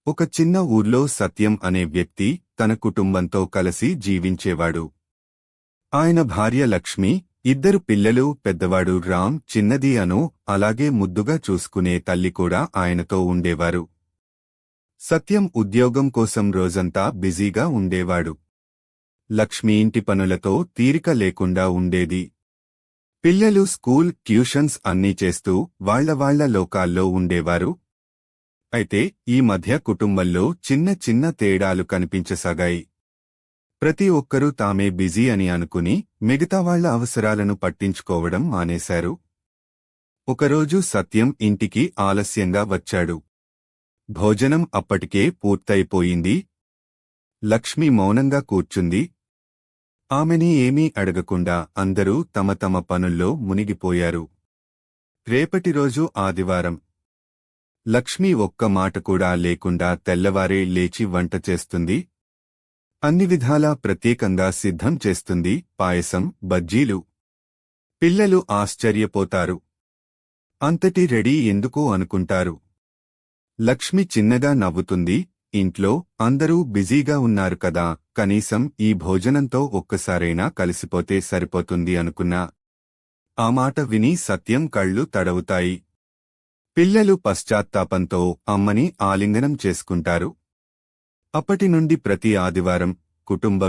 ఒక చిన్న ఊర్లో సత్యం అనే వ్యక్తి తన కుటుంబంతో కలిసి జీవించేవాడు. ఆయన భార్య లక్ష్మి, ఇద్దరు పిల్లలు, పెద్దవాడు రామ్, చిన్నది అను, అలాగే ముద్దుగా చూసుకునే తల్లి కూడా ఆయనతో ఉండేవారు. సత్యం ఉద్యోగం కోసం రోజంతా బిజీగా ఉండేవాడు. లక్ష్మి ఇంటి పనులతో తీరిక లేకుండా ఉండేది. పిల్లలు స్కూల్, ట్యూషన్స్ అన్నీ చేస్తూ వాళ్ల లోకాల్లో ఉండేవారు. అయితే ఈ మధ్య కుటుంబంలో చిన్న చిన్న తేడాలు కనిపించసాగాయి. ప్రతి ఒక్కరూ తామే బిజీ అని అనుకుని మిగతా వాళ్ల అవసరాలను పట్టించుకోవడం మానేశారు. ఒకరోజు సత్యం ఇంటికి ఆలస్యంగా వచ్చాడు. భోజనం అప్పటికే పూర్తయిపోయింది. లక్ష్మి మౌనంగా కూర్చుంది. ఆమెని ఏమీ అడగకుండా అందరూ తమ తమ పనుల్లో మునిగిపోయారు. రేపటి రోజు ఆదివారం. లక్ష్మి ఒక్క మాట కూడా లేకుండా తెల్లవారే లేచి వంట చేస్తుంది. అన్ని విధాలా ప్రత్యేకంగా సిద్ధం చేస్తుంది. పాయసం, బజ్జీలు. పిల్లలు ఆశ్చర్యపోతారు. అంతటి రెడీ ఎందుకో అనుకుంటారు. లక్ష్మి చిన్నగా నవ్వుతుంది. ఇంట్లో అందరూ బిజీగా ఉన్నారు కదా, కనీసం ఈ భోజనంతో ఒక్కసారైనా కలిసిపోతే సరిపోతుంది అనుకున్నా. ఆ మాట విని సత్యం కళ్ళు తడవుతాయి. పిల్లలు పశ్చాత్తాపంతో అమ్మని ఆలింగనం చేసుకుంటారు. అప్పటినుండి ప్రతి ఆదివారం కుటుంబ